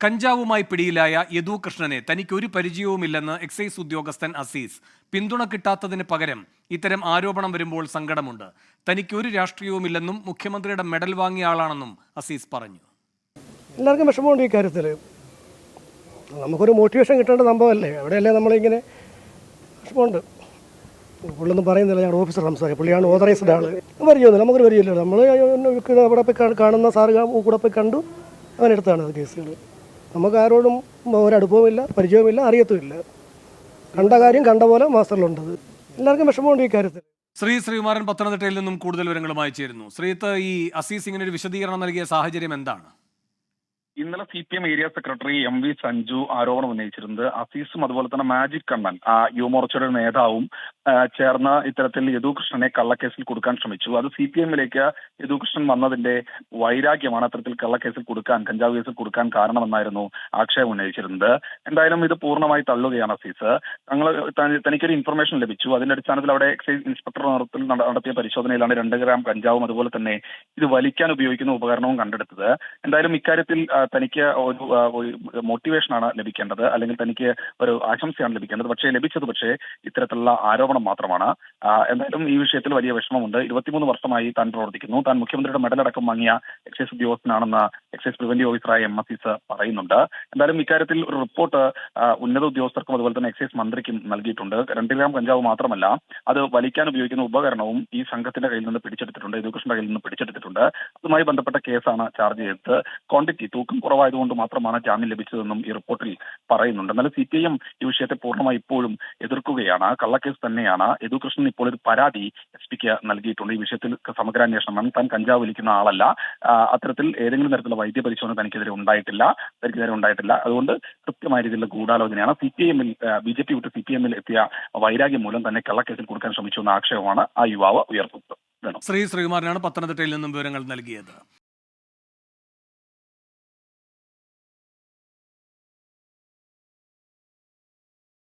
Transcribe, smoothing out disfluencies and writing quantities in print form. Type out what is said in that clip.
കഞ്ചാവുമായി പിടിയിലായ യദു കൃഷ്ണനെ തനിക്കൊരു പരിചയവുമില്ലെന്ന് എക്സൈസ് ഉദ്യോഗസ്ഥൻ അസീസ്. പിന്തുണ കിട്ടാത്തതിന് പകരം ഇത്തരം ആരോപണം വരുമ്പോൾ സങ്കടമുണ്ട്. തനിക്കൊരു രാഷ്ട്രീയവുമില്ലെന്നും മുഖ്യമന്ത്രിയുടെ മെഡൽ വാങ്ങിയ ആളാണെന്നും അസീസ് പറഞ്ഞു. എല്ലാവർക്കും വിഷമമുണ്ട് ഈ കാര്യത്തിൽ. നമുക്കൊരു മോട്ടിവേഷൻ കിട്ടേണ്ട സംഭവമല്ലേ, എവിടെയല്ലേ നമ്മളിങ്ങനെ വിഷമമുണ്ട്. പുള്ളൊന്നും പറയുന്നില്ല, ഞാൻ ഓഫീസർ സംസാരിക്കും, പുള്ളിയാണ് ഓതറൈസ്ഡ് ആൾ. പരിചയമൊന്നുമില്ല, നമുക്കൊരു പരിചയമില്ല. നമ്മൾ അവിടെ പോയി കാണുന്ന സാറ് കൂടെ പോയി കണ്ടു, അവനെടുത്താണ് അത് കേസുകൾ. നമുക്ക് ആരോടും ഒരടുപ്പവുമില്ല, പരിചയവുമില്ല, അറിയത്തുമില്ല. കണ്ട കാര്യം കണ്ട പോലെ മാസ്റ്ററിലുണ്ടത്. എല്ലാവർക്കും വിഷമമുണ്ട് ഈ കാര്യത്തിൽ. ശ്രീകുമാരൻ പത്തനംതിട്ടയിൽ നിന്നും കൂടുതൽ വിവരങ്ങളുമായി ചേരുന്നു. ശ്രീത്ത്, ഈ അസീസ് ഇങ്ങനെ ഒരു വിശദീകരണം നൽകിയ സാഹചര്യം എന്താണ്? ഇന്നലെ CPM area secretary MV Sanju ആരോപണം ഉന്നയിച്ചിരുന്നത് അസീസും അതുപോലെ തന്നെ മാജിക് കണ്ണൻ യുവമോർച്ചയുടെ നേതാവും ചേർന്ന് ഇത്തരത്തിൽ യദുകൃഷ്ണനെ കള്ളക്കേസിൽ കൊടുക്കാൻ ശ്രമിച്ചു. അത് CPMലേക്ക് യദുകൃഷ്ണൻ വന്നതിന്റെ വൈരാഗ്യമാണ് അത്തരത്തിൽ കള്ളക്കേസിൽ കൊടുക്കാൻ, കഞ്ചാവ് കേസിൽ കൊടുക്കാൻ കാരണമെന്നായിരുന്നു ആക്ഷേപം ഉന്നയിച്ചിരുന്നത്. എന്തായാലും ഇത് പൂർണ്ണമായി തള്ളുകയാണ് അസീസ്. തനിക്കൊരു ഇൻഫർമേഷൻ ലഭിച്ചു, അതിന്റെ അടിസ്ഥാനത്തിൽ അവിടെ എക്സൈസ് ഇൻസ്പെക്ടർ നേതൃത്വത്തിൽ നടത്തിയ പരിശോധനയിലാണ് 2 ഗ്രാം കഞ്ചാവും അതുപോലെ തന്നെ ഇത് വലിക്കാൻ ഉപയോഗിക്കുന്ന ഉപകരണവും കണ്ടെടുത്തത്. എന്തായാലും ഇക്കാര്യത്തിൽ തനിക്ക് ഒരു മോട്ടിവേഷനാണ് ലഭിക്കേണ്ടത്, അല്ലെങ്കിൽ തനിക്ക് ഒരു ആശംസയാണ് ലഭിക്കേണ്ടത്. ലഭിച്ചത് ഇത്തരത്തിലുള്ള ആരോപണം മാത്രമാണ്. എന്തായാലും ഈ വിഷയത്തിൽ വലിയ വിഷമമുണ്ട്. 23 വർഷമായി താൻ പ്രവർത്തിക്കുന്നു. താൻ മുഖ്യമന്ത്രിയുടെ മെഡലടക്കം വാങ്ങിയ എക്സൈസ് ഉദ്യോഗസ്ഥനാണെന്ന് എക്സൈസ് പ്രിവന്റീവ് ഓഫീസറായ അസീസ് പറയുന്നുണ്ട്. എന്തായാലും ഇക്കാര്യത്തിൽ ഒരു റിപ്പോർട്ട് ഉന്നത ഉദ്യോഗസ്ഥർക്കും അതുപോലെ തന്നെ എക്സൈസ് മന്ത്രിക്കും നൽകിയിട്ടുണ്ട്. 2 ഗ്രാം കഞ്ചാവ് മാത്രമല്ല, അത് വലിക്കാൻ ഉപയോഗിക്കുന്ന ഉപകരണവും ഈ സംഘത്തിന്റെ കയ്യിൽ നിന്ന് പിടിച്ചെടുത്തിട്ടുണ്ട്, യദുകൃഷ്ണന്റെ കയ്യിൽ നിന്ന് പിടിച്ചെടുത്തിട്ടുണ്ട്. അതുമായി ബന്ധപ്പെട്ട കേസാണ് ചാർജ് ചെയ്തത്. ക്വാണ്ടിറ്റി തൂക്കം കുറവായതുകൊണ്ട് മാത്രമാണ് ജാമ്യം ലഭിച്ചതെന്നും ഈ റിപ്പോർട്ടിൽ പറയുന്നുണ്ട്. എന്നാൽ CPM ഈ വിഷയത്തെ പൂർണ്ണമായി ഇപ്പോഴും എതിർക്കുകയാണ്. കള്ളക്കേസ് തന്നെയാണ്. യദുകൃഷ്ണൻ ഇപ്പോൾ ഒരു പരാതി SP-ക്ക് നൽകിയിട്ടുണ്ട്. ഈ വിഷയത്തിൽ സമഗ്രാന്വേഷണം, താൻ കഞ്ചാവ് വലിക്കുന്ന ആളല്ല, അത്തരത്തിൽ ഏതെങ്കിലും തരത്തിലുള്ള വൈദ്യപരിശോധന തനിക്കെതിരെ ഉണ്ടായിട്ടില്ല. അതുകൊണ്ട് കൃത്യമായ രീതിയിലുള്ള ഗൂഢാലോചനയാണ്. CPM-ൽ BJP വിട്ട് CPM-ൽ എത്തിയ വൈരാഗ്യം മൂലം തന്നെ കള്ളക്കേസിൽ കൊടുക്കാൻ ശ്രമിച്ചു എന്ന ആക്ഷേപമാണ് ആ യുവാവ് ഉയർത്തുന്നത്. ശ്രീകുമാരനാണ് പത്തനംതിട്ടയിൽ നിന്നും വിവരങ്ങൾ നൽകിയത്.